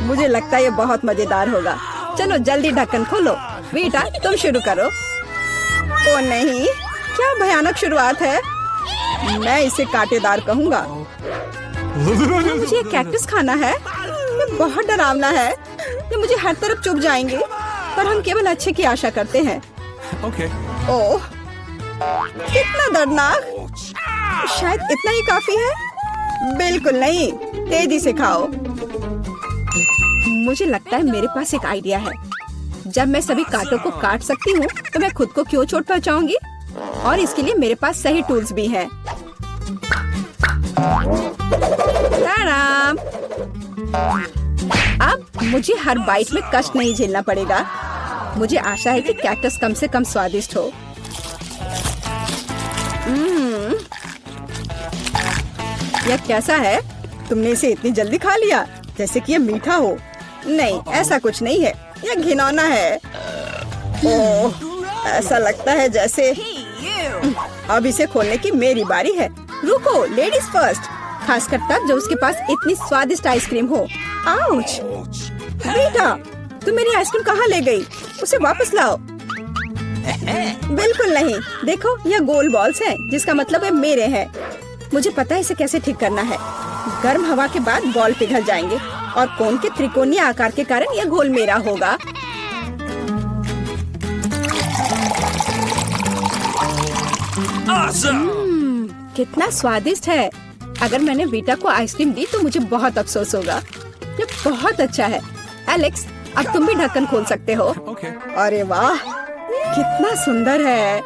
मुझे लगता है ये बहुत मजेदार होगा। चलो जल्दी ढक्कन खोलो। बेटा तुम शुरू करो। ओ नहीं, क्या भयानक शुरुआत है। मैं इसे कांटेदार कहूँगा। मुझे कैक्टस खाना है। ये बहुत डरावना है। ये मुझे हर तरफ चुभ जाएंगे, पर हम केवल अच्छे की आशा करते हैं। ओह, कितना दर्दनाक। शायद इतना ही काफी है। बिल्कुल नहीं, तेजी से खाओ। मुझे लगता है मेरे पास एक आइडिया है। जब मैं सभी कांटों को काट सकती हूँ, तो मैं खुद को क्यों चोट पहुँचाऊंगी? और इसके लिए मेरे पास सही टूल्स भी हैं। ताराम! अब मुझे हर बाइट में कष्ट नहीं झेलना पड़ेगा। मुझे आशा है कि कैक्टस कम से कम स्वादिष्ट हो। यह कैसा है? तुमने इसे इतनी जल्दी खा लिया, जैसे कि यह मीठा हो। नहीं, ऐसा कुछ नहीं है। यह घिनौना है। ओह, ऐसा लगता है जैसे। अब इसे खोलने की मेरी बारी है। रुको, लेडीज फर्स्ट। खासकर तब जब उसके पास इतनी स्वादिष्ट आइसक्रीम हो। आउच! बेटा, तुम मेरी आइसक्रीम कहाँ ले गई? उसे वापस लाओ। बिल्कुल नहीं। देखो, यह गोल बॉल्स हैं, जिसका मतलब है मेरे हैं। मुझे पता है इसे कैसे ठीक करना है। गर्म हवा के बाद बॉल पिघल जाएंगे और कोन के त्रिकोणीय आकार के कारण यह घोल मेरा होगा। कितना स्वादिष्ट है। अगर मैंने बीटा को आइसक्रीम दी तो मुझे बहुत अफसोस होगा। ये बहुत अच्छा है। एलेक्स, अब तुम भी ढक्कन खोल सकते हो। अरे वाह, कितना सुंदर है।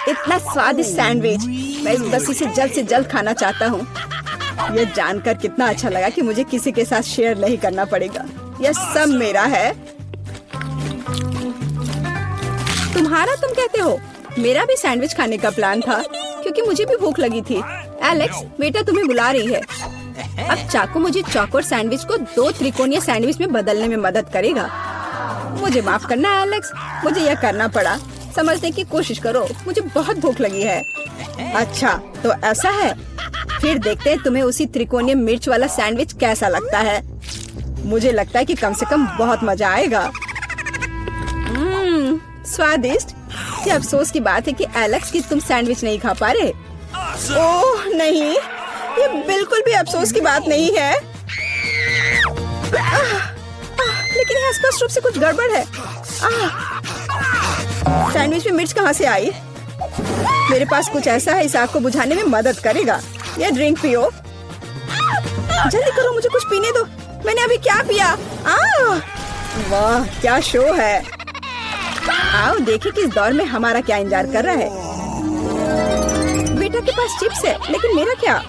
इतना स्वादिष्ट सैंडविच। मैं बस इसे जल्द से जल्द खाना चाहता हूँ। यह जानकर कितना अच्छा लगा कि मुझे किसी के साथ शेयर नहीं करना पड़ेगा। यह सब मेरा है। तुम्हारा तुम कहते हो? मेरा भी सैंडविच खाने का प्लान था, क्योंकि मुझे भी भूख लगी थी। एलेक्स, बेटा तुम्हें बुला रही है। अब चाकू मुझे चौकोर सैंडविच को 2 त्रिकोणीय सैंडविच में बदलने में मदद करेगा। मुझे माफ करना एलेक्स, मुझे यह करना पड़ा। समझने की कोशिश करो, मुझे बहुत भूख लगी है। अच्छा, तो ऐसा है। फिर देखते हैं तुम्हें उसी त्रिकोणीय मिर्च वाला सैंडविच कैसा लगता है। मुझे लगता है कि कम से कम बहुत मजा आएगा। स्वादिष्ट। ये अफसोस की बात है कि एलेक्स की तुम सैंडविच नहीं खा पा रहे। ओह नहीं, ये बिल्कुल भी अफसोस की बात नहीं है। लेकिन यहाँ स्पष्ट रूप से कुछ गड़बड़ है। सैंडविच में मिर्च कहाँ से आई? मेरे पास कुछ ऐसा है, इस आग को बुझाने में मदद करेगा। ये ड्रिंक पियो। जल्दी करो, मुझे कुछ पीने दो। मैंने अभी क्या पिया? वाह, क्या शो है। आओ देखें कि इस दौर में हमारा क्या इंतजार कर रहा है। बेटा के पास चिप्स है, लेकिन मेरा क्या?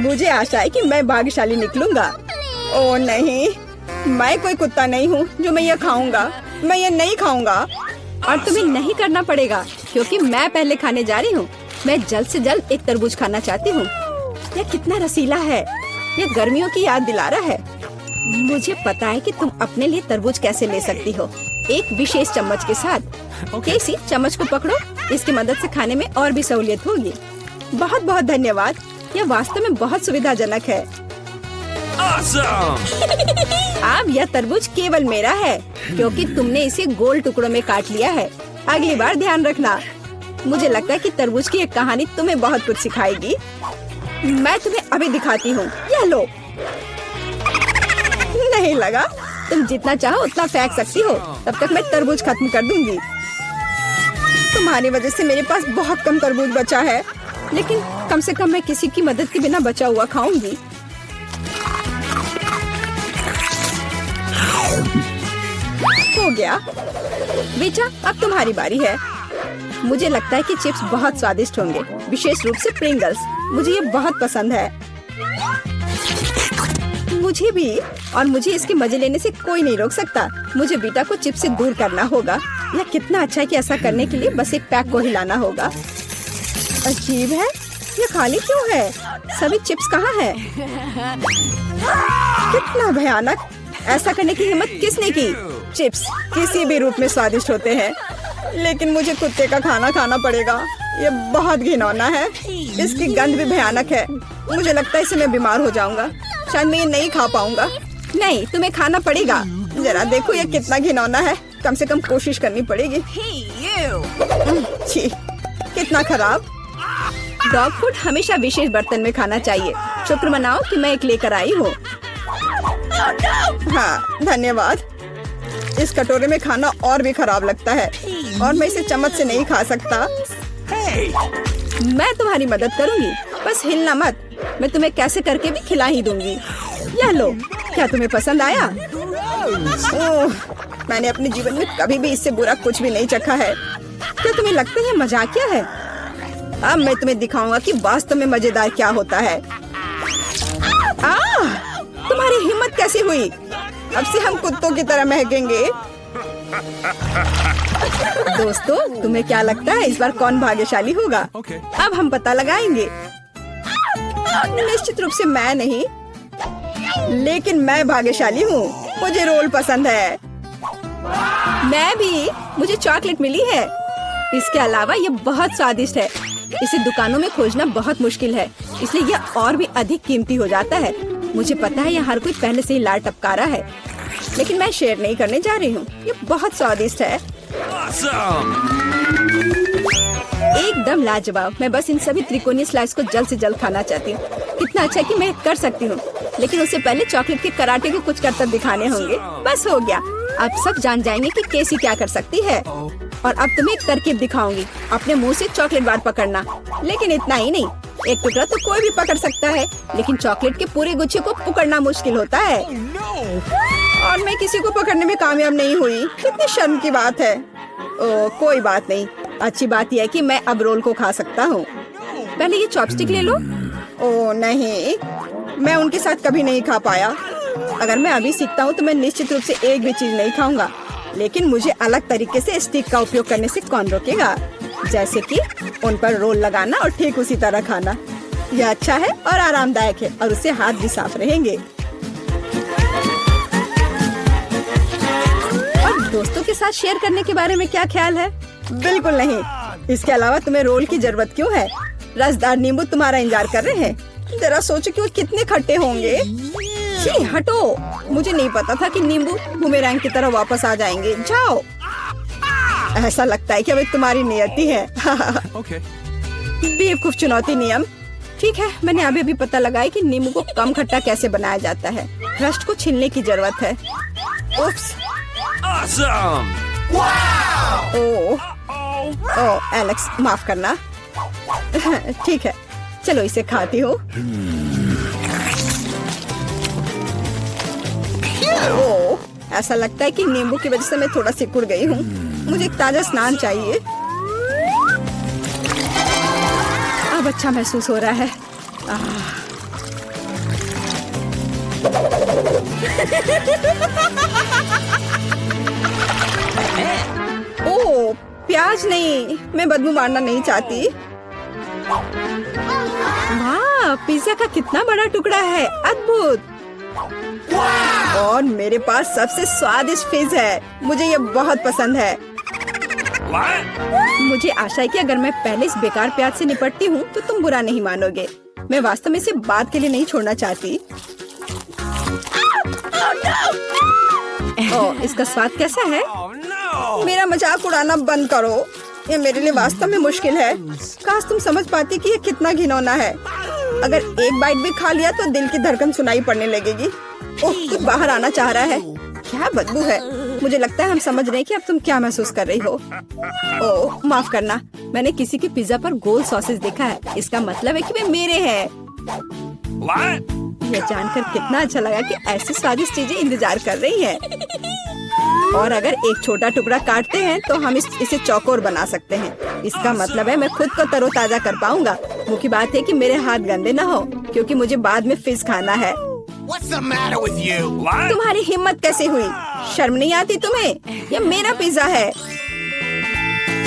मुझे आशा है कि मैं भाग्यशाली निकलूंगा। ओह नहीं, मैं कोई कुत्ता नहीं हूँ जो मैं ये खाऊंगा। मैं ये नहीं खाऊंगा। और तुम्हें नहीं करना पड़ेगा, क्योंकि मैं पहले खाने जा रही हूँ। मैं जल्द से जल्द एक तरबूज खाना चाहती हूँ। यह कितना रसीला है। यह गर्मियों की याद दिला रहा है। मुझे पता है कि तुम अपने लिए तरबूज कैसे ले सकती हो, एक विशेष चम्मच के साथ। केसी, चम्मच को पकड़ो। इसकी मदद से खाने में और भी सहूलियत होगी। बहुत बहुत धन्यवाद। यह वास्तव में बहुत सुविधाजनक है। अब यह तरबूज केवल मेरा है, क्योंकि तुमने इसे गोल टुकड़ों में काट लिया है। अगली बार ध्यान रखना। मुझे लगता है कि तरबूज की एक कहानी तुम्हें बहुत कुछ सिखाएगी। मैं तुम्हें अभी दिखाती हूँ। यह लो। नहीं लगा? तुम जितना चाहो उतना फेंक सकती हो। तब तक मैं तरबूज खत्म कर दूंगी। तुम्हारी वजह से मेरे पास बहुत कम तरबूज बचा है, लेकिन कम से कम मैं किसी की मदद के बिना बचा हुआ खाऊंगी। हो गया। बेटा, अब तुम्हारी बारी है। मुझे लगता है कि चिप्स बहुत स्वादिष्ट होंगे, विशेष रूप से प्रिंगल्स। मुझे ये बहुत पसंद है। मुझे भी। और मुझे इसके मजे लेने से कोई नहीं रोक सकता। मुझे बीटा को चिप्स से दूर करना होगा। यह कितना अच्छा है कि ऐसा करने के लिए बस एक पैक को हिलाना होगा। अजीब है, ये खाली क्यों है? सभी चिप्स कहाँ हैं? कितना भयानक। ऐसा करने की हिम्मत किसने की? चिप्स किसी भी रूप में स्वादिष्ट होते हैं, लेकिन मुझे कुत्ते का खाना खाना पड़ेगा। ये बहुत घिनौना है। इसकी गंध भी भयानक है। मुझे लगता है इससे मैं बीमार हो जाऊंगा। शायद मैं ये नहीं खा पाऊंगा। नहीं, तुम्हें खाना पड़ेगा। जरा देखो ये कितना घिनौना है। कम से कम कोशिश करनी पड़ेगी। छी, कितना खराब। डॉग फूड हमेशा विशेष बर्तन में खाना चाहिए। शुक्र मनाओ कि मैं एक लेकर आई हूँ। हाँ, धन्यवाद। इस कटोरे में खाना और भी खराब लगता है और मैं इसे चम्मच से नहीं खा सकता। मैं तुम्हारी मदद करूंगी, बस हिलना मत। मैं तुम्हें कैसे करके भी खिला ही दूंगी। यह लो, क्या तुम्हें पसंद आया? ओह, मैंने अपने जीवन में कभी भी इससे बुरा कुछ भी नहीं चखा है। क्या तुम्हें लगता है ये मजाकिया है? अब मैं तुम्हें दिखाऊंगा कि वास्तव में मजेदार क्या होता है। तुम्हारी हिम्मत कैसी हुई? अब से हम कुत्तों की तरह महकेंगे। दोस्तों, तुम्हें क्या लगता है इस बार कौन भाग्यशाली होगा? अब हम पता लगाएंगे। निश्चित रूप से मैं नहीं, लेकिन मैं भाग्यशाली हूँ। मुझे रोल पसंद है। मैं भी। मुझे चॉकलेट मिली है। इसके अलावा ये बहुत स्वादिष्ट है। इसे दुकानों में खोजना बहुत मुश्किल है, इसलिए यह और भी अधिक कीमती हो जाता है। मुझे पता है यह हर कोई पहले से ही लाड टपका रहा है, लेकिन मैं शेयर नहीं करने जा रही हूँ। ये बहुत स्वादिष्ट है। एकदम लाजवाब। मैं बस इन सभी त्रिकोणीय स्लाइस को जल्द से जल्द खाना चाहती हूँ। कितना अच्छा है कि मैं कर सकती हूँ, लेकिन उससे पहले चॉकलेट के कराटे को कुछ करतब दिखाने होंगे। बस हो गया। अब सब जान जाएंगे कि केसी क्या कर सकती है। और अब तुम्हें एक तरकीब दिखाऊंगी। अपने मुंह से चॉकलेट बार पकड़ना, लेकिन इतना ही नहीं। एक टुकड़ा तो कोई भी पकड़ सकता है, लेकिन चॉकलेट के पूरे गुच्छे को पकड़ना मुश्किल होता है। और मैं किसी को पकड़ने में कामयाब नहीं हुई। कितनी शर्म की बात है। ओह, कोई बात नहीं। अच्छी बात यह है कि मैं अब रोल को खा सकता हूँ। पहले ये चॉपस्टिक ले लो। ओह नहीं, मैं उनके साथ कभी नहीं खा पाया। अगर मैं अभी सीखता हूँ तो मैं निश्चित रूप से एक भी चीज नहीं खाऊंगा, लेकिन मुझे अलग तरीके से स्टिक का उपयोग करने से कौन रोकेगा? जैसे कि उन पर रोल लगाना और ठीक उसी तरह खाना। यह अच्छा है और आरामदायक है, और उससे हाथ भी साफ रहेंगे। और दोस्तों के साथ शेयर करने के बारे में क्या ख्याल है? बिल्कुल नहीं। इसके अलावा तुम्हें रोल की जरूरत क्यों है? रसदार नींबू तुम्हारा इंतजार कर रहे हैं। जरा सोचो कि वो कितने खट्टे होंगे। छी, हटो। मुझे नहीं पता था कि नींबू बूमेरैंग की तरह वापस आ जाएंगे। जाओ। ऐसा लगता है कि अब तुम्हारी नियति है। बेवकूफ चुनौती नियम। ठीक है, मैंने अभी पता लगाया कि नींबू को कम खट्टा कैसे बनाया जाता है। क्रस्ट को छीलने की जरूरत है। उफ्स। ओह, एलेक्स, माफ करना। ठीक है, चलो इसे खाती हूँ। ओह, ऐसा लगता है कि नींबू की वजह से मैं थोड़ा सिकुड़ गई हूँ। मुझे एक ताजा स्नान चाहिए। अब अच्छा महसूस हो रहा है। ओह, प्याज नहीं। मैं बदबू मारना नहीं चाहती। वाह, पिज्जा का कितना बड़ा टुकड़ा है। अद्भुत। और मेरे पास सबसे स्वादिष्ट फिश है। मुझे ये बहुत पसंद है। मुझे आशा है कि अगर मैं पहले इस बेकार प्याज से निपटती हूँ तो तुम बुरा नहीं मानोगे। मैं वास्तव में इसे बाद के लिए नहीं छोड़ना चाहती। ओह, इसका स्वाद कैसा है? मेरा मजाक उड़ाना बंद करो। ये मेरे लिए वास्तव में मुश्किल है। काश तुम समझ पाती कि ये कितना घिनौना है। अगर एक बाइट भी खा लिया तो दिल की धड़कन सुनाई पड़ने लगेगी। ओह, कुछ बाहर आना चाह रहा है। क्या बदबू है। मुझे लगता है हम समझ रहे हैं कि अब तुम क्या महसूस कर रही हो। ओह, माफ करना। मैंने किसी के पिज्जा पर गोल सॉसेज देखा है। इसका मतलब है कि वे मेरे हैं। यह जानकर कितना अच्छा लगा कि ऐसी स्वादिष्ट चीजें इंतजार कर रही हैं। और अगर एक छोटा टुकड़ा काटते हैं तो हम इसे चौकोर बना सकते हैं। इसका मतलब है मैं खुद को तरोताजा कर पाऊंगा। मुख्य बात है कि मेरे हाथ गंदे न हो, क्योंकि मुझे बाद में फिश खाना है। What's the matter with you? तुम्हारी हिम्मत कैसे हुई? शर्म नहीं आती तुम्हें? यह मेरा पिज्जा है।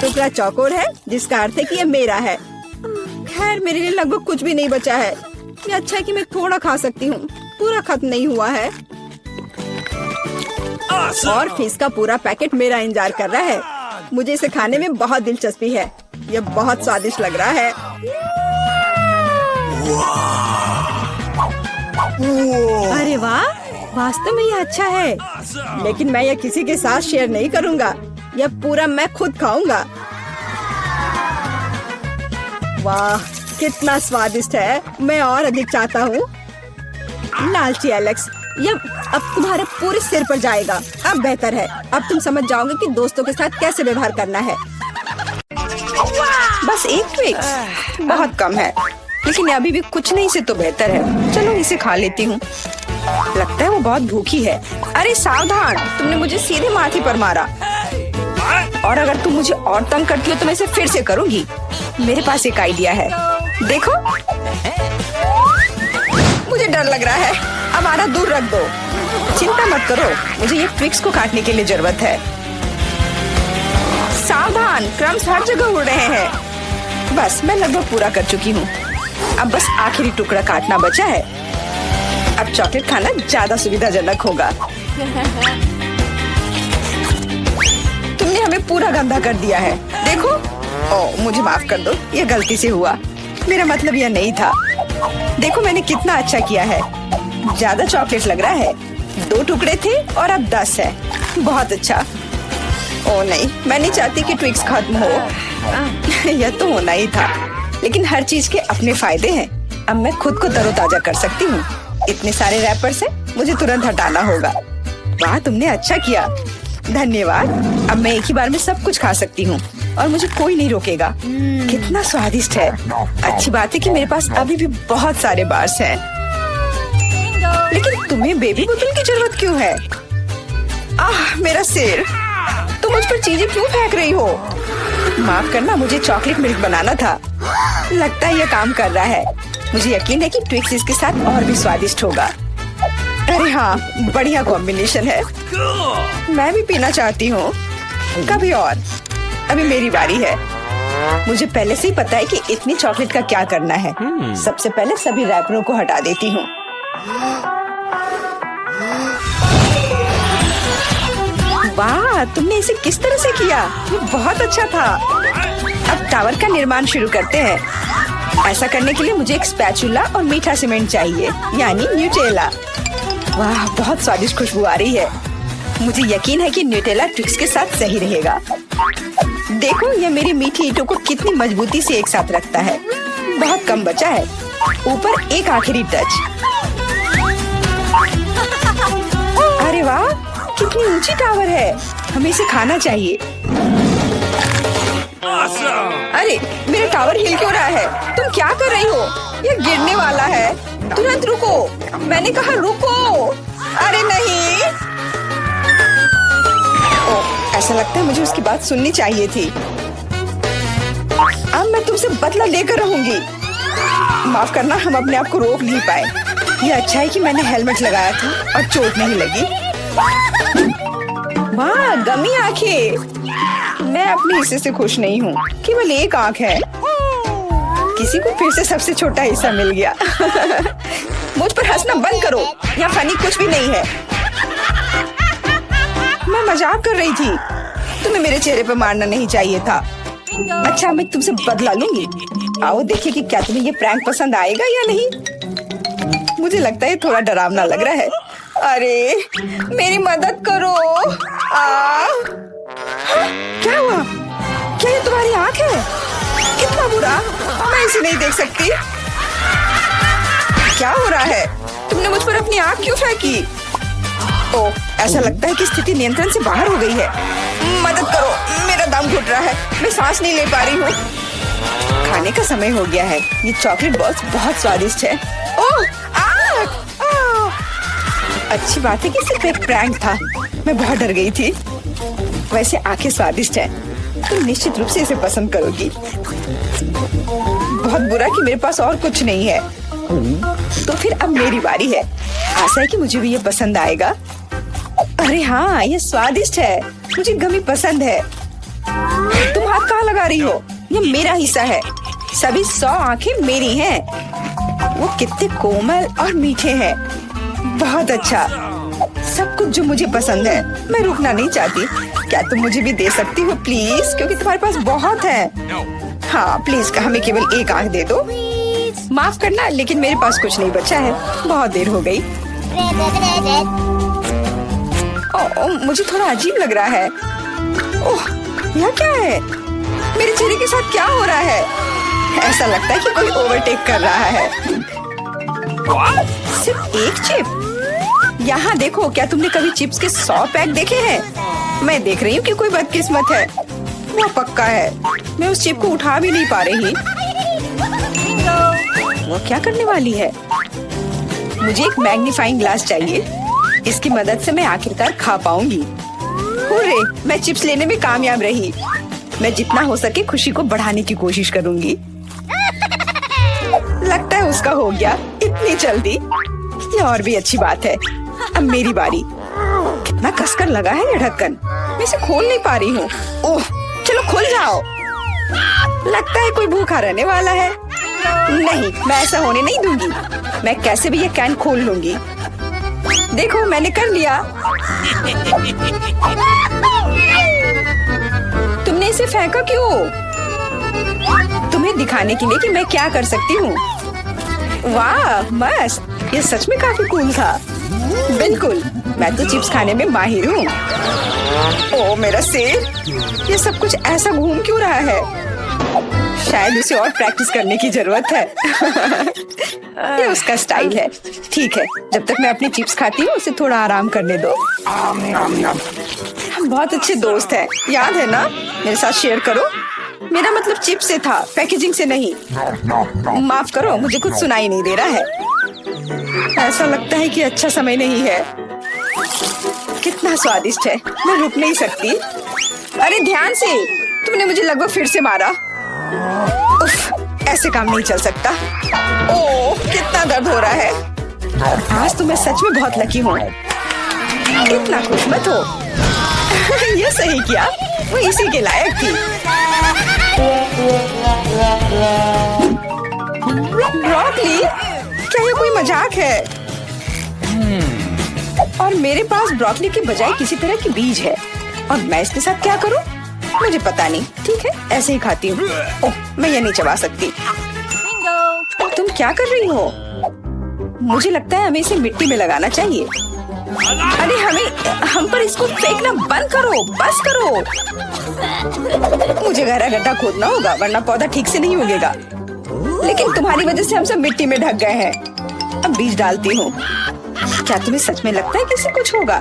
टुकड़ा चौकोर है, जिसका अर्थ है कि यह मेरा है। खैर, मेरे लिए लगभग कुछ भी नहीं बचा है। ये अच्छा है कि मैं थोड़ा खा सकती हूँ। पूरा खत्म नहीं हुआ है। और फिश का पूरा पैकेट मेरा इंतजार कर रहा है। मुझे इसे खाने में बहुत दिलचस्पी है। यह बहुत स्वादिष्ट लग रहा है। अरे वाह, वास्तव में ये अच्छा है, लेकिन मैं यह किसी के साथ शेयर नहीं करूँगा। यह पूरा मैं खुद खाऊंगा। वाह, कितना स्वादिष्ट है। मैं और अधिक चाहता हूँ। लालची एलेक्स, यह अब तुम्हारे पूरे सिर पर जाएगा। अब बेहतर है, अब तुम समझ जाओगे कि दोस्तों के साथ कैसे व्यवहार करना है। बस एक ट्विक्स बहुत कम है, लेकिन अभी भी कुछ नहीं से तो बेहतर है। चलो इसे खा लेती हूँ। लगता है वो बहुत भूखी है। अरे सावधान, तुमने मुझे सीधे माथे पर मारा। और अगर तुम मुझे और तंग करती हो तो मैं इसे फिर से करूँगी। मेरे पास एक आइडिया है, देखो। मुझे डर लग रहा है, अब आना दूर रख दो। चिंता मत करो, मुझे ये ट्विक्स को काटने के लिए जरूरत है। सावधान, क्रम्स हर जगह उड़ रहे हैं। बस मैं लगभग पूरा कर चुकी हूँ। अब बस आखिरी टुकड़ा काटना बचा है। अब चॉकलेट खाना ज्यादा सुविधाजनक होगा। तुमने हमें पूरा गंदा कर दिया है। देखो, ओह मुझे माफ कर दो, ये गलती से हुआ। मेरा मतलब यह नहीं था। देखो मैंने कितना अच्छा किया है। ज्यादा चॉकलेट लग रहा है। 2 टुकड़े थे और अब 10 है। बहुत अच्छा। ओह नहीं, मैं नहीं चाहती कि ट्विक्स खत्म हो। यह तो होना ही था, लेकिन हर चीज के अपने फायदे हैं। अब मैं खुद को तरोताजा कर सकती हूँ। इतने सारे रैपर से मुझे तुरंत हटाना होगा। वाह, तुमने अच्छा किया, धन्यवाद। अब मैं एक ही बार में सब कुछ खा सकती हूँ और मुझे कोई नहीं रोकेगा। कितना स्वादिष्ट है। अच्छी बात है कि मेरे पास अभी भी बहुत सारे बार्स हैं। लेकिन तुम्हें बेबी बोतल की जरूरत क्यों है? आह, मेरा सिर। तुम मुझ पर चीजें क्यों फेंक रही हो? माफ करना, मुझे चॉकलेट मिल्क बनाना था। लगता है यह काम कर रहा है। मुझे यकीन है कि ट्विक्स इसके साथ और भी स्वादिष्ट होगा। अरे हाँ, बढ़िया कॉम्बिनेशन है। मैं भी पीना चाहती हूँ, कभी और। अभी मेरी बारी है। मुझे पहले से ही पता है कि इतनी चॉकलेट का क्या करना है। सबसे पहले सभी रैपरों को हटा देती हूँ। वाह, तुमने इसे किस तरह से किया? ये बहुत अच्छा था। अब टावर का निर्माण शुरू करते हैं। ऐसा करने के लिए मुझे एक स्पैचुला और मीठा सीमेंट चाहिए, यानी न्यूटेला। वाह, बहुत स्वादिष्ट खुशबू आ रही है। मुझे यकीन है कि न्यूटेला ट्विक्स के साथ सही रहेगा। देखो, यह मेरी मीठी ईंटों को कितनी मजबूती से एक साथ रखता है। बहुत कम बचा है। ऊपर एक आखिरी टच। अरे वाह, कितनी ऊंची टावर है। हमें इसे खाना चाहिए। अरे, मेरा टावर हिल क्यों रहा है? तुम क्या कर रही हो? यह गिरने वाला है। तुरंत रुको, मैंने कहा रुको। अरे नहीं। ओह, ऐसा लगता है मुझे उसकी बात सुननी चाहिए थी। अब मैं तुमसे बदला लेकर रहूंगी। माफ करना, हम अपने आप को रोक नहीं पाए। यह अच्छा है कि मैंने हेलमेट लगाया था और चोट नहीं लगी। वाह, गमी आंखें। मैं अपने हिस्से से खुश नहीं हूँ। केवल एक आंख है। किसी को फिर से सबसे छोटा हिस्सा मिल गया। मुझ पर हंसना बंद करो। यहाँ फनी कुछ भी नहीं है। मैं मजाक कर रही थी। तुम्हें मेरे चेहरे पर मारना नहीं चाहिए था। अच्छा, मैं तुमसे बदला लूंगी। आओ देखिए कि क्या तुम्हें ये प्रैंक पसंद आएगा या नहीं। मुझे लगता है थोड़ा डरावना लग रहा है। अरे, मेरी मदद करो। क्या हुआ? क्या ये तुम्हारी आँख है? कितना बुरा। मैं इसे नहीं देख सकती। क्या हो रहा है? तुमने मुझ पर अपनी आँख क्यों फेंकी? ओह, ऐसा लगता है कि स्थिति नियंत्रण से बाहर हो गई है। मदद करो, मेरा दम घुट रहा है। मैं सांस नहीं ले पा रही हूँ। खाने का समय हो गया है। ये चॉकलेट बॉल्स बहुत स्वादिष्ट है। ओह, अच्छी बात है कि सिर्फ एक प्रैंक था। मैं बहुत डर गई थी। वैसे आंखें स्वादिष्ट है। तुम निश्चित रूप से इसे पसंद करोगी। बहुत बुरा कि मेरे पास और कुछ नहीं है। तो फिर अब मेरी बारी है। आशा है कि मुझे भी ये पसंद आएगा। अरे हाँ, ये स्वादिष्ट है। मुझे गमी पसंद है। तुम हाथ कहाँ लगा रही हो? ये मेरा हिस्सा है। सभी 100 आंखें मेरी हैं। वो कितने कोमल और मीठे हैं। बहुत अच्छा, सब कुछ जो मुझे पसंद है। मैं रुकना नहीं चाहती। क्या तुम मुझे भी दे सकती हो प्लीज? क्योंकि तुम्हारे पास बहुत है। हाँ प्लीज, हमें केवल एक आंख दे दो। माफ करना, लेकिन मेरे पास कुछ नहीं बचा है। बहुत देर हो गई। मुझे थोड़ा अजीब लग रहा है। ओह, यह क्या है? मेरे चेहरे के साथ क्या हो रहा है? ऐसा लगता है कि कोई ओवरटेक कर रहा है। सिर्फ एक चिप? यहाँ देखो, क्या तुमने कभी चिप्स के 100 पैक देखे हैं? मैं देख रही हूँ कि कोई बदकिस्मत है। वो पक्का है। मैं उस चिप को उठा भी नहीं पा रही। वो क्या करने वाली है? मुझे एक मैग्नीफाइंग ग्लास चाहिए। इसकी मदद से मैं आखिरकार खा पाऊंगी। हुर्रे, मैं चिप्स लेने में कामयाब रही। मैं जितना हो सके खुशी को बढ़ाने की कोशिश करूंगी। लगता है उसका हो गया इतनी जल्दी। ये और भी अच्छी बात है। अब मेरी बारी। कितना कसकर लगा है ये ढक्कन। मैं इसे खोल नहीं पा रही हूँ। ओह, चलो खुल जाओ। लगता है कोई भूखा रहने वाला है। नहीं, मैं ऐसा होने नहीं दूंगी। मैं कैसे भी ये कैन खोल लूंगी। देखो, मैंने कर लिया। तुमने इसे फेंका क्यों? तुम्हें दिखाने के लिए कि मैं क्या कर सकती हूँ। वाह, मस्त। ये सच में काफी कूल था। बिल्कुल, मैं तो चिप्स खाने में माहिर हूँ। ओह, मेरा सिर। ये सब कुछ ऐसा घूम क्यों रहा है? शायद उसे और प्रैक्टिस करने की जरूरत है। ये उसका स्टाइल है। ठीक है, जब तक मैं अपनी चिप्स खाती हूँ उसे थोड़ा आराम करने दो। हम बहुत अच्छे दोस्त हैं, याद है ना? मेरे साथ शेयर करो। मेरा मतलब चिप्स से था, पैकेजिंग से नहीं। माफ करो, मुझे कुछ सुनाई नहीं दे रहा है। ऐसा लगता है कि अच्छा समय नहीं है। कितना स्वादिष्ट है, मैं रुक नहीं सकती। अरे ध्यान से, तुमने मुझे लगभग फिर से मारा। उफ, ऐसे काम नहीं चल सकता। ओह, कितना दर्द हो रहा है। आज तो मैं सच में बहुत लकी हूँ। इतना खुश मत हो। ये सही किया, वो इसी के लायक थी। ब्रोकली? क्या ये कोई मजाक है? और मेरे पास ब्रोकली के बजाय किसी तरह की बीज है, और मैं इसके साथ क्या करूं? मुझे पता नहीं। ठीक है, ऐसे ही खाती हूँ। ओह, मैं ये नहीं चबा सकती। तुम क्या कर रही हो? मुझे लगता है हमें इसे मिट्टी में लगाना चाहिए। अरे हम पर इसको फेंकना बंद करो, बस करो। मुझे गहरा गड्ढा खोदना होगा, वरना पौधा ठीक से नहीं उगेगा। लेकिन तुम्हारी वजह से हम सब मिट्टी में ढक गए हैं। अब बीज डालती हूँ। क्या तुम्हें सच में लगता है कि इससे कुछ होगा?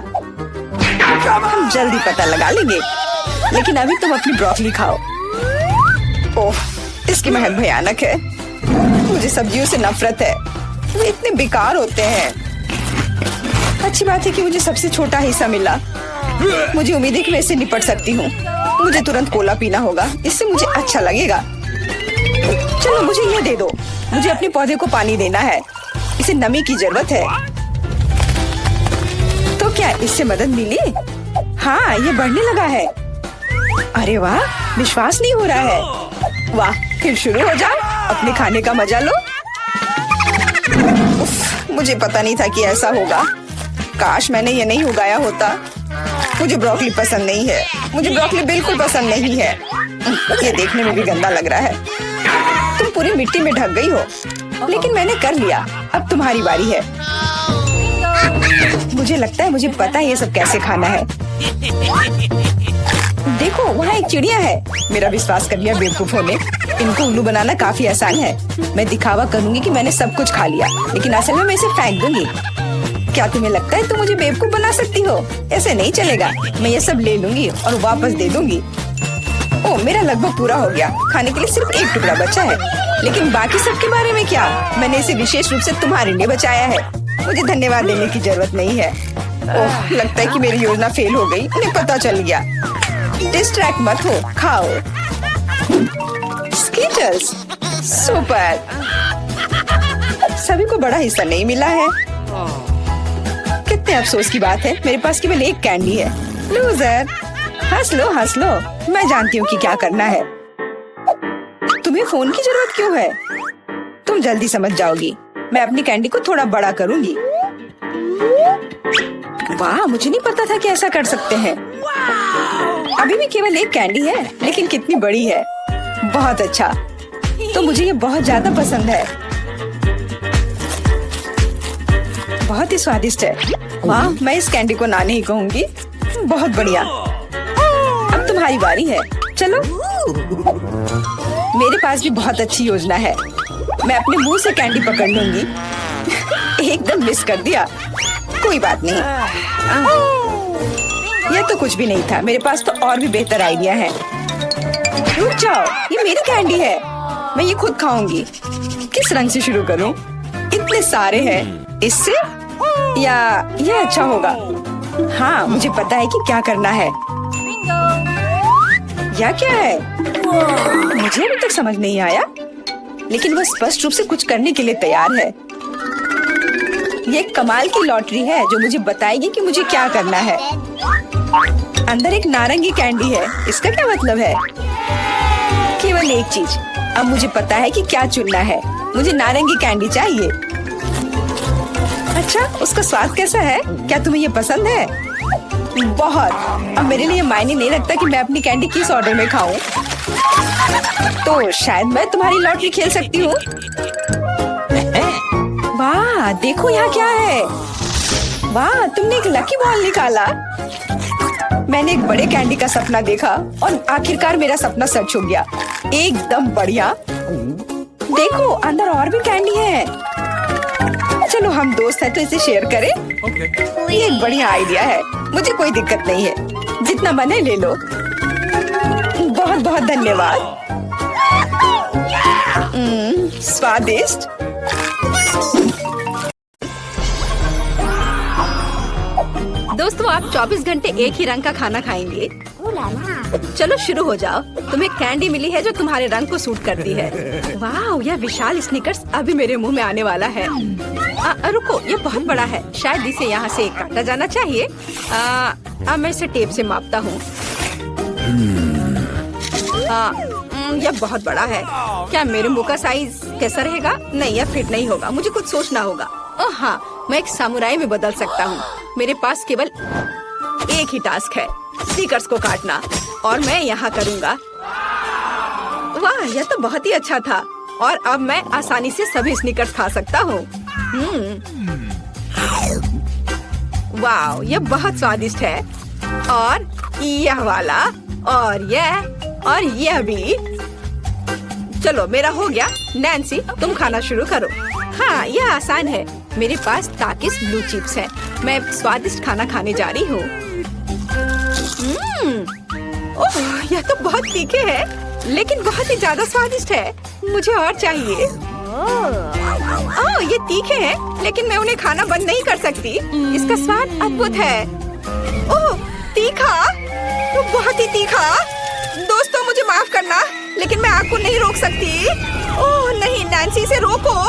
हम जल्दी पता लगा लेंगे। लेकिन अभी तुम अपनी ब्रोकली खाओ। ओह, इसकी महक भयानक है। मुझे सब्जियों से नफरत है। वे इतने बेकार होते हैं। अच्छी बात है कि मुझे सबसे छोटा हिस्सा मिला। मुझे उम्मीद है कि मैं इससे निपट सकती हूँ। मुझे तुरंत कोला पीना होगा, इससे मुझे अच्छा लगेगा। चलो, मुझे ये दे दो। मुझे अपने पौधे को पानी देना है। इसे नमी की जरूरत है। तो क्या इससे मदद मिली? हाँ, ये बढ़ने लगा है। अरे वाह, विश्वास नहीं हो रहा है। वाह, फिर शुरू हो जाओ, अपने खाने का मजा लो। उफ, मुझे पता नहीं था कि ऐसा होगा। काश मैंने ये नहीं उगाया होता। मुझे ब्रोकली पसंद नहीं है। मुझे ब्रोकली बिल्कुल पसंद नहीं है। ये देखने में भी गंदा लग रहा है। तुम पूरी मिट्टी में ढक गई हो। लेकिन मैंने कर लिया। अब तुम्हारी बारी है। मुझे लगता है मुझे पता है ये सब कैसे खाना है। देखो, वहाँ एक चिड़िया है। मेरा विश्वास कर लिया बेवकूफों ने। इनको उल्लू बनाना काफी आसान है। मैं दिखावा करूंगी कि मैंने सब कुछ खा लिया, लेकिन असल में मैं इसे फेंक दूंगी। क्या तुम्हें लगता है तुम मुझे बेवकूफ बना सकती हो? ऐसे नहीं चलेगा। मैं ये सब ले लूंगी और वापस दे दूंगी। ओह, मेरा लगभग पूरा हो गया। खाने के लिए सिर्फ एक टुकड़ा बचा है। लेकिन बाकी सब के बारे में क्या? मैंने इसे विशेष रूप से तुम्हारे लिए बचाया है। मुझे धन्यवाद देने की जरूरत नहीं है। ओह, लगता है कि मेरी योजना फेल हो गई। उन्हें पता चल गया। डिस्ट्रैक्ट मत हो, खाओ। Skittles, super. सभी को बड़ा हिस्सा नहीं मिला है। कितने अफसोस की बात है, मेरे पास केवल एक कैंडी है। लूजर। हंस लो, हंस लो। मैं जानती हूँ कि क्या करना है। तुम्हें फोन की जरूरत क्यों है? तुम जल्दी समझ जाओगी। मैं अपनी कैंडी को थोड़ा बड़ा करूंगी। वाह, मुझे नहीं पता था कि ऐसा कर सकते हैं। अभी भी केवल एक कैंडी है, लेकिन कितनी बड़ी है। बहुत अच्छा। तो मुझे ये बहुत ज्यादा पसंद है। बहुत ही स्वादिष्ट है। वाह, मैं इस कैंडी को ना नहीं कहूँगी। बहुत बढ़िया। अब तुम्हारी बारी है, चलो। मेरे पास भी बहुत अच्छी योजना है। मैं अपने मुंह से कैंडी पकड़ लूंगी। एकदम मिस कर दिया। कोई बात नहीं। यह तो कुछ भी नहीं था। मेरे पास तो और भी बेहतर आइडिया है। रुक जाओ, ये मेरी कैंडी है। मैं ये खुद खाऊंगी। किस रंग से शुरू करूं? इतने सारे हैं। इससे या ये अच्छा होगा? हाँ, मुझे पता है कि क्या करना है। या क्या है? मुझे अभी तक समझ नहीं आया, लेकिन वो स्पष्ट रूप से कुछ करने के लिए तैयार है। ये एक कमाल की लॉटरी है जो मुझे बताएगी कि मुझे क्या करना है। अंदर एक नारंगी कैंडी है। इसका क्या मतलब है? केवल एक चीज। अब मुझे पता है कि क्या चुनना है। मुझे नारंगी कैंडी चाहिए। अच्छा, उसका स्वाद कैसा है? क्या तुम्हें ये पसंद है? बहुत। अब मेरे लिए मायने नहीं रखता कि मैं अपनी कैंडी किस ऑर्डर में खाऊं। तो शायद मैं तुम्हारी लॉटरी खेल सकती हूँ। वाह, देखो यहाँ क्या है। वाह, तुमने एक लकी बॉल निकाला। मैंने एक बड़े कैंडी का सपना देखा और आखिरकार मेरा सपना सच हो गया। एकदम बढ़िया। देखो, अंदर और भी कैंडी है। चलो, हम दोस्त हैं तो इसे शेयर करें। ये एक बढ़िया आइडिया है। मुझे कोई दिक्कत नहीं है। जितना मन है ले लो। बहुत बहुत धन्यवाद। स्वादिष्ट। दोस्तों, आप 24 घंटे एक ही रंग का खाना खाएंगे? चलो शुरू हो जाओ। तुम्हें कैंडी मिली है जो तुम्हारे रंग को सूट करती है। वाह, यह विशाल स्निकर्स अभी मेरे मुंह में आने वाला है। रुको, ये बहुत बड़ा है। शायद इसे यहाँ से काटा जाना चाहिए। अब मैं इसे टेप से मापता हूँ। यह बहुत बड़ा है। क्या मेरे मुंह का साइज कैसा रहेगा? नहीं, यह फिट नहीं होगा। मुझे कुछ सोचना होगा। ओह हाँ, मैं एक सामुराई में बदल सकता हूँ। मेरे पास केवल एक ही टास्क है, स्निकर्स को काटना, और मैं यहाँ करूँगा। वाह, यह तो बहुत ही अच्छा था। और अब मैं आसानी से सभी स्निकर्स खा सकता हूँ। वाह, यह बहुत स्वादिष्ट है। और यह वाला, और यह भी। चलो, मेरा हो गया। नैन्सी, तुम खाना शुरू करो। हाँ, यह आसान है। मेरे पास ताकिस ब्लू चिप्स है। मैं स्वादिष्ट खाना खाने जा रही हूँ। ओह, यह तो बहुत तीखे है, लेकिन बहुत ही ज्यादा स्वादिष्ट है। मुझे और चाहिए। ओह, ये तीखे हैं, लेकिन मैं उन्हें खाना बंद नहीं कर सकती। इसका स्वाद अद्भुत है। ओह, तीखा, तो बहुत ही तीखा। दोस्तों, मुझे माफ करना, लेकिन मैं आग को नहीं रोक सकती। ओह नहीं, नैन्सी, इसे रोको।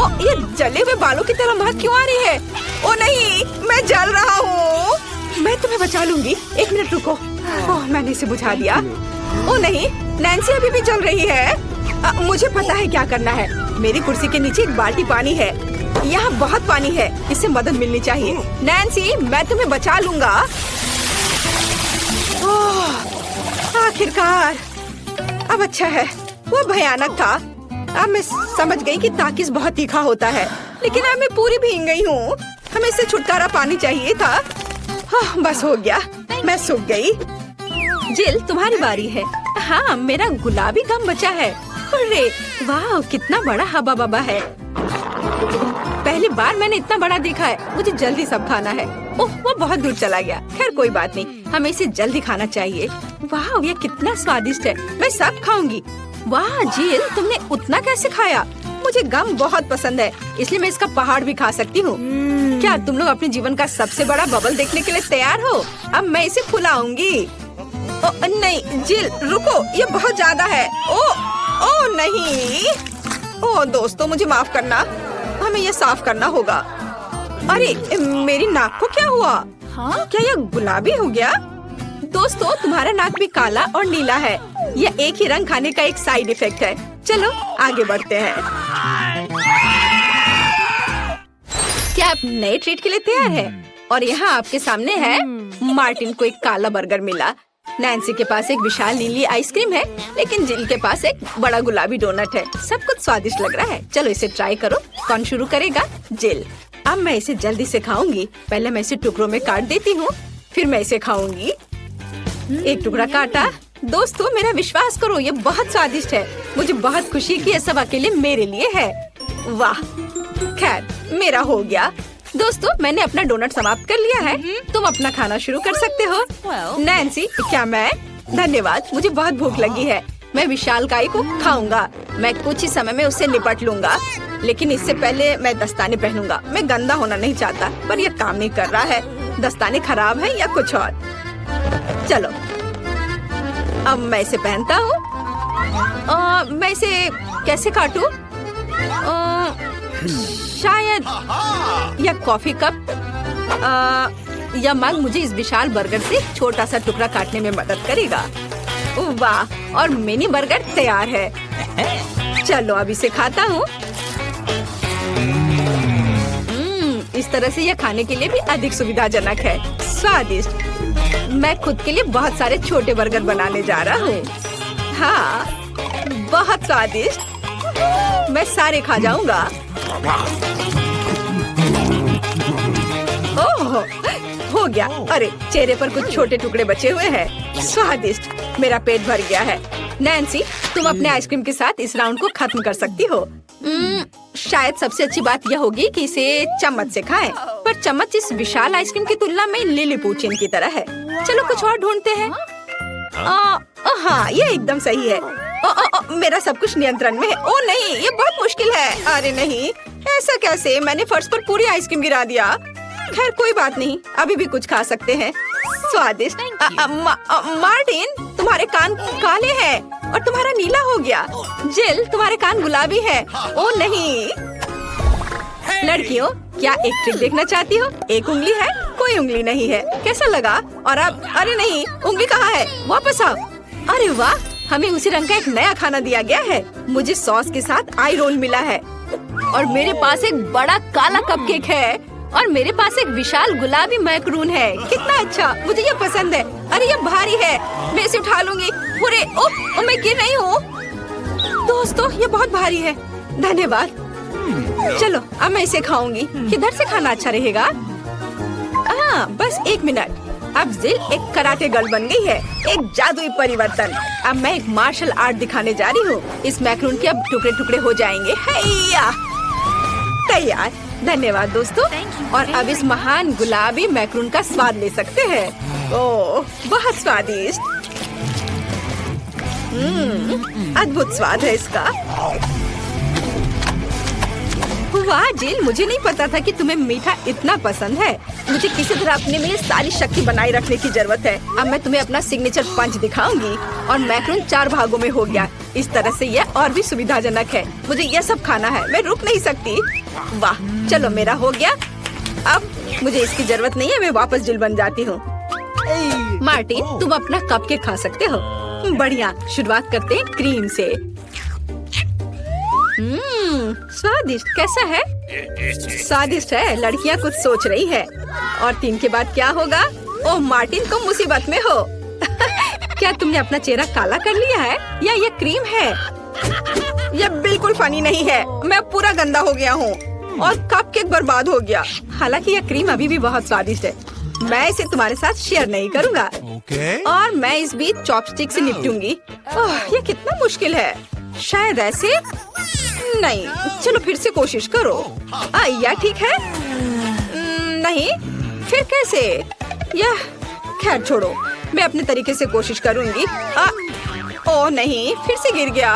ओह, ये जले हुए बालों की तरह महक क्यों आ रही है? ओह नहीं, मैं जल रहा हूँ। मैं तुम्हें बचा लूंगी। एक मिनट रुको। ओह, मैंने इसे बुझा दिया। ओह नहीं, नैन्सी अभी भी जल रही है। मुझे पता है क्या करना है। मेरी कुर्सी के नीचे एक बाल्टी पानी है। यहाँ बहुत पानी है। इससे मदद मिलनी चाहिए। नैन्सी, मैं तुम्हें बचा लूंगा। ओह, आखिरकार। अब अच्छा है। वो भयानक था। अब मैं समझ गई कि ताकिस बहुत तीखा होता है, लेकिन अब मैं पूरी भीग गई हूँ। हमें इससे छुटकारा पानी चाहिए था। बस हो गया, मैं सूख गई। जिल, तुम्हारी बारी है। हाँ, मेरा गुलाबी गम बचा है। अरे वाह, कितना बड़ा हवा बबा है। पहली बार मैंने इतना बड़ा देखा है। मुझे जल्दी सब खाना है। ओह, वो बहुत दूर चला गया। खैर कोई बात नहीं, हमें इसे जल्दी खाना चाहिए। वाह, ये कितना स्वादिष्ट है। मैं सब खाऊंगी। वाह जिल, तुमने उतना कैसे खाया? मुझे गम बहुत पसंद है, इसलिए मैं इसका पहाड़ भी खा सकती हूँ। क्या तुम लोग अपने जीवन का सबसे बड़ा बबल देखने के लिए तैयार हो? अब मैं इसे फुलाऊंगी। नहीं जिल, रुको, ये बहुत ज्यादा है। ओ नहीं। ओ दोस्तों, मुझे माफ करना, हमें ये साफ करना होगा। अरे मेरी नाक को क्या हुआ? हाँ? क्या यह गुलाबी हो गया? दोस्तों, तुम्हारा नाक भी काला और नीला है। यह एक ही रंग खाने का एक साइड इफेक्ट है। चलो आगे बढ़ते हैं। क्या आप नए ट्रीट के लिए तैयार हैं? और यहाँ आपके सामने है। मार्टिन को एक काला बर्गर मिला। नैन्सी के पास एक विशाल नीली आइसक्रीम है, लेकिन जिल के पास एक बड़ा गुलाबी डोनट है। सब कुछ स्वादिष्ट लग रहा है। चलो इसे ट्राई करो। कौन शुरू करेगा? जिल। अब मैं इसे जल्दी से खाऊंगी। पहले मैं इसे टुकड़ों में काट देती हूँ, फिर मैं इसे खाऊंगी। एक टुकड़ा काटा। दोस्तों मेरा विश्वास करो, ये बहुत स्वादिष्ट है। मुझे बहुत खुशी कि ये सब अकेले मेरे लिए है। वाह, खैर मेरा हो गया। दोस्तों मैंने अपना डोनट समाप्त कर लिया है। तुम अपना खाना शुरू कर सकते हो। नैन्सी, क्या मैं? धन्यवाद, मुझे बहुत भूख लगी है। मैं विशालकाय को खाऊंगा। मैं कुछ ही समय में उससे निपट लूंगा, लेकिन इससे पहले मैं दस्ताने पहनूंगा। मैं गंदा होना नहीं चाहता, पर यह काम नहीं कर रहा है। दस्ताने खराब है या कुछ और। चलो अब मैं इसे पहनता हूँ। मैं इसे कैसे काटूं? शायद यह कॉफी कप या मग मुझे इस विशाल बर्गर से छोटा सा टुकड़ा काटने में मदद करेगा। वाह, और मिनी बर्गर तैयार है। चलो अब इसे खाता हूँ। इस तरह से यह खाने के लिए भी अधिक सुविधाजनक है। स्वादिष्ट। मैं खुद के लिए बहुत सारे छोटे बर्गर बनाने जा रहा हूँ। हाँ, बहुत स्वादिष्ट। मैं सारे खा जाऊंगा। ओह, हो गया। अरे चेहरे पर कुछ छोटे टुकड़े बचे हुए हैं। स्वादिष्ट। मेरा पेट भर गया है। नैन्सी, तुम अपने आइसक्रीम के साथ इस राउंड को खत्म कर सकती हो। शायद सबसे अच्छी बात यह होगी कि इसे चम्मच से खाएं। पर चम्मच इस विशाल आइसक्रीम की तुलना में लिलीपुचिन की तरह है। चलो कुछ और ढूंढते हैं। हाँ, ये एकदम सही है। मेरा सब कुछ नियंत्रण में है। ओ नहीं, ये बहुत मुश्किल है। अरे नहीं, ऐसा कैसे? मैंने फर्श पर पूरी आइसक्रीम गिरा दिया। खैर कोई बात नहीं, अभी भी कुछ खा सकते हैं। स्वादिष्ट। मार्टिन, तुम्हारे कान काले हैं और तुम्हारा नीला हो गया। जिल, तुम्हारे कान गुलाबी है। ओ नहीं। लड़कियों, क्या एक ट्रिक देखना चाहती हो? एक उंगली है, कोई उंगली नहीं है। कैसा लगा? और अब अरे नहीं, उंगली कहाँ है? वापस आओ। अरे वाह, हमें उसी रंग का एक नया खाना दिया गया है। मुझे सॉस के साथ आई रोल मिला है और मेरे पास एक बड़ा काला कपकेक है और मेरे पास एक विशाल गुलाबी मैकरून है। कितना अच्छा, मुझे ये पसंद है। अरे ये भारी है, मैं इसे उठा लूंगी। पूरे ओह, मैं गिर रही हूँ। दोस्तों ये बहुत भारी है। धन्यवाद। चलो अब मैं इसे खाऊंगी। किधर से खाना अच्छा रहेगा? हाँ, बस एक मिनट। अब जिल एक कराटे गर्ल बन गई है। एक जादुई परिवर्तन। अब मैं एक मार्शल आर्ट दिखाने जा रही हूँ। इस मैकरून के अब टुकड़े टुकड़े हो जाएंगे। हैया, तैयार। धन्यवाद दोस्तों। और अब इस महान गुलाबी मैकरून का स्वाद ले सकते हैं। ओह, बहुत स्वादिष्ट। अद्भुत स्वाद है इसका। वाह जिल, मुझे नहीं पता था कि तुम्हें मीठा इतना पसंद है। मुझे किसी तरह अपने में सारी शक्ति बनाए रखने की जरूरत है। अब मैं तुम्हें अपना सिग्नेचर पंच दिखाऊंगी। और मैकरून 4 भागों में हो गया। इस तरह से यह और भी सुविधाजनक है। मुझे यह सब खाना है, मैं रुक नहीं सकती। वाह, चलो मेरा हो गया। अब मुझे इसकी जरूरत नहीं है, मैं वापस जिल बन जाती हूँ। मार्टिन, तुम अपना कपकेक खा सकते हो। बढ़िया, शुरुआत करते हैं क्रीम से। स्वादिष्ट। कैसा है? स्वादिष्ट है। लड़कियाँ कुछ सोच रही है। और 3 के बाद क्या होगा? ओह, मार्टिन तुम मुसीबत में हो। क्या तुमने अपना चेहरा काला कर लिया है या ये क्रीम है? यह बिल्कुल फनी नहीं है। मैं पूरा गंदा हो गया हूँ और कपकेक बर्बाद हो गया। हालांकि यह क्रीम अभी भी बहुत स्वादिष्ट है। मैं इसे तुम्हारे साथ शेयर नहीं करूँगा। और मैं इस बीच चॉपस्टिक से निपटूंगी। ओह, ये कितना मुश्किल है। शायद ऐसे नहीं। चलो फिर से कोशिश करो। यह ठीक है? नहीं, फिर कैसे? यह खैर छोड़ो, मैं अपने तरीके से कोशिश करूंगी। ओह नहीं, फिर से गिर गया।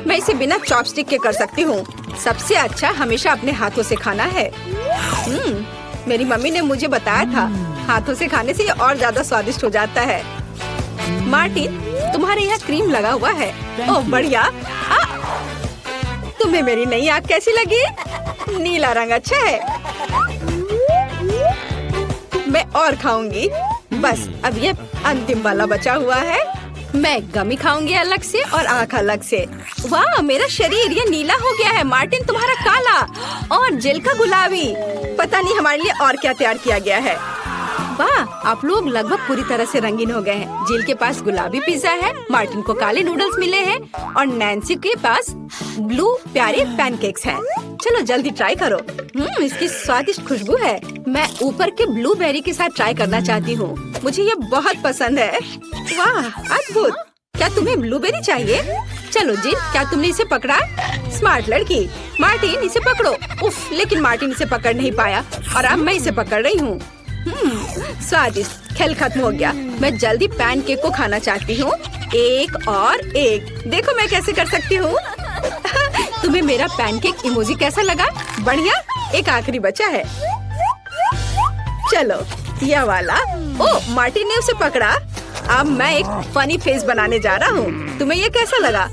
मैं इसे बिना चॉपस्टिक के कर सकती हूँ। सबसे अच्छा हमेशा अपने हाथों से खाना है। मेरी मम्मी ने मुझे बताया था, हाथों से खाने से ये और ज्यादा स्वादिष्ट हो जाता है। मार्टिन, तुम्हारे यहाँ क्रीम लगा हुआ है। ओह बढ़िया। तुम्हें मेरी नई आँख कैसी लगी? नीला रंग अच्छा है। मैं और खाऊंगी। बस अब ये अंतिम वाला बचा हुआ है। मैं गमी खाऊंगी अलग से और आँख अलग से। वाह, मेरा शरीर ये नीला हो गया है। मार्टिन तुम्हारा काला और जिल का गुलाबी। पता नहीं हमारे लिए और क्या तैयार किया गया है। वाह, आप लोग लगभग पूरी तरह से रंगीन हो गए हैं। जिल के पास गुलाबी पिज्जा है, मार्टिन को काले नूडल्स मिले हैं और नैन्सी के पास ब्लू प्यारे पैनकेक्स हैं। चलो जल्दी ट्राई करो। इसकी स्वादिष्ट खुशबू है। मैं ऊपर के ब्लूबेरी के साथ ट्राई करना चाहती हूँ। मुझे ये बहुत पसंद है। वाह, अद्भुत। क्या तुम्हें ब्लूबेरी चाहिए? चलो जिल, क्या तुमने इसे पकड़ा? स्मार्ट लड़की। मार्टिन, इसे पकड़ो। उफ, लेकिन मार्टिन इसे पकड़ नहीं पाया और अब मैं इसे पकड़ रही हूँ। स्वादिष्ट। खेल खत्म हो गया। मैं जल्दी पैनकेक को खाना चाहती हूँ। एक और एक। देखो मैं कैसे कर सकती हूँ। तुम्हें मेरा पैनकेक इमोजी कैसा लगा? बढ़िया। एक आखिरी बचा है। चलो यह वाला। ओह, मार्टिन ने उसे पकड़ा। अब मैं एक फनी फेस बनाने जा रहा हूँ। तुम्हें ये कैसा लगा?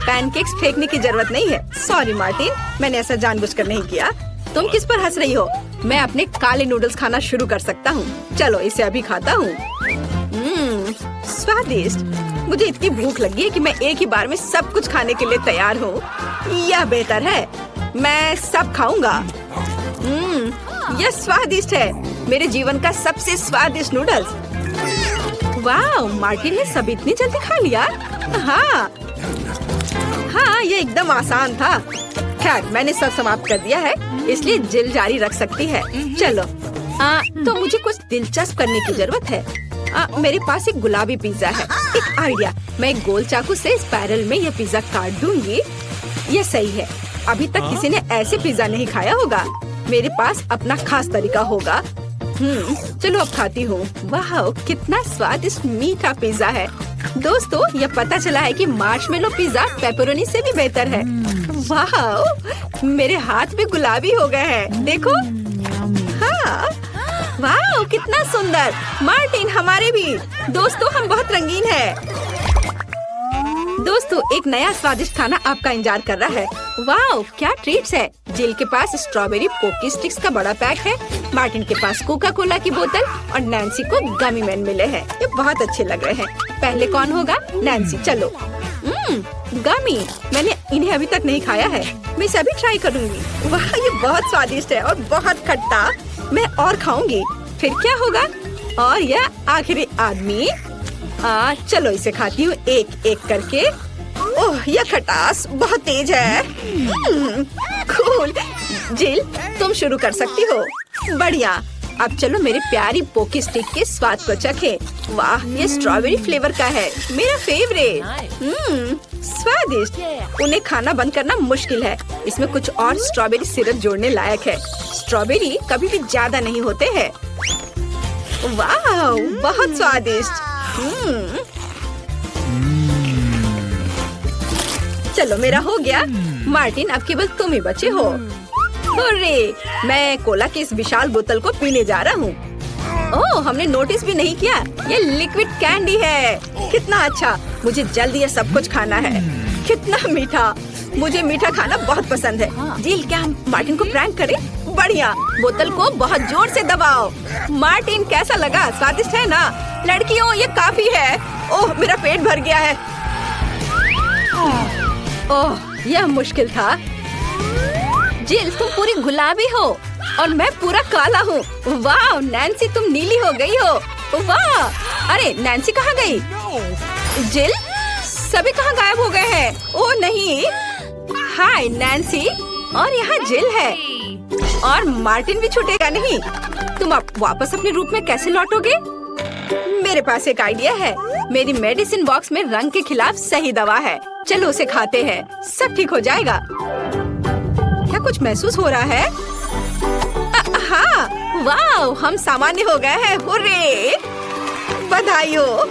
पैनकेक्स फेंकने की जरूरत नहीं है। सॉरी मार्टिन, मैंने ऐसा जानबूझकर नहीं किया। तुम किस पर हंस रही हो? मैं अपने काले नूडल्स खाना शुरू कर सकता हूँ। चलो इसे अभी खाता हूँ। स्वादिष्ट। मुझे इतनी भूख लगी है कि मैं एक ही बार में सब कुछ खाने के लिए तैयार हूँ। यह बेहतर है। मैं सब खाऊंगा। यह स्वादिष्ट है। मेरे जीवन का सबसे स्वादिष्ट नूडल्स। वाह, मार्टिन ने सब इतनी जल्दी खा लिया। हाँ, ये एकदम आसान था। खैर, मैंने सब समाप्त कर दिया है, इसलिए जिल जारी रख सकती है। चलो, तो मुझे कुछ दिलचस्प करने की जरूरत है। मेरे पास एक गुलाबी पिज्जा है। एक आइडिया, मैं एक गोल चाकू से स्पाइरल में यह पिज्जा काट दूंगी। यह सही है। अभी तक किसी ने ऐसे पिज्जा नहीं खाया होगा। मेरे पास अपना खास तरीका होगा। चलो अब खाती हूँ। वाह, कितना स्वादिष्ट मीठा पिज्जा है। दोस्तों, यह पता चला है कि मार्शमेलो पिज्जा पेपरोनी से भी बेहतर है। वाह, मेरे हाथ भी गुलाबी हो गए हैं। देखो। हाँ, वाह, कितना सुंदर। मार्टिन, हमारे भी। दोस्तों, हम बहुत रंगीन हैं। दोस्तों, एक नया स्वादिष्ट खाना आपका इंतजार कर रहा है। वाह, क्या ट्रीट्स है। जिल के पास स्ट्रॉबेरी पोकी स्टिक्स का बड़ा पैक है। मार्टिन के पास कोका कोला की बोतल और नैन्सी को गमी मैन मिले हैं। ये बहुत अच्छे लग रहे हैं। पहले कौन होगा? नैन्सी। चलो। गमी। मैंने इन्हें अभी तक नहीं खाया है। मैं इसे अभी ट्राई करूंगी। वाह, ये बहुत स्वादिष्ट है और बहुत खट्टा। मैं और खाऊंगी। फिर क्या होगा? और यह आखिरी आदमी। चलो इसे खाती हूँ एक एक करके। ओह, यह खटास बहुत तेज है। कूल। जिल, तुम शुरू कर सकती हो। बढ़िया। अब चलो मेरी प्यारी पोकी स्टिक के स्वाद को चखें। वाह, ये स्ट्रॉबेरी फ्लेवर का है। मेरा फेवरेट। स्वादिष्ट। उन्हें खाना बंद करना मुश्किल है। इसमें कुछ और स्ट्रॉबेरी सिरप जोड़ने लायक है। स्ट्रॉबेरी कभी भी ज्यादा नहीं होते हैं। वाह, बहुत स्वादिष्ट। चलो मेरा हो गया। मार्टिन, अब केवल तुम ही बचे हो। हुर्रे, मैं कोला की इस विशाल बोतल को पीने जा रहा हूँ। ओह, हमने नोटिस भी नहीं किया। ये लिक्विड कैंडी है। कितना अच्छा। मुझे जल्दी ये सब कुछ खाना है। कितना मीठा। मुझे मीठा खाना बहुत पसंद है। जिल, क्या हम मार्टिन को प्रैंक करें? बढ़िया। बोतल को बहुत जोर से दबाओ। मार्टिन, कैसा लगा? स्वादिष्ट है ना? लड़कियों, ये काफी है। ओह, मेरा पेट भर गया है। ओह, यह मुश्किल था। जिल, तुम पूरी गुलाबी हो और मैं पूरा काला हूँ। वाह, नैन्सी, तुम नीली हो गई हो। वाह, अरे नैन्सी कहाँ गई? जिल, सभी कहाँ गायब हो गए हैं? ओह नहीं। हाय नैन्सी, और यहाँ जिल है और मार्टिन भी छूटेगा नहीं। तुम अब वापस अपने रूप में कैसे लौटोगे? मेरे पास एक आइडिया है। मेरी मेडिसिन बॉक्स में रंग के खिलाफ सही दवा है। चलो उसे खाते हैं, सब ठीक हो जाएगा। क्या कुछ महसूस हो रहा है? हाँ, वाह, हम सामान्य हो गए हैं। हुर्रे, बधाई हो।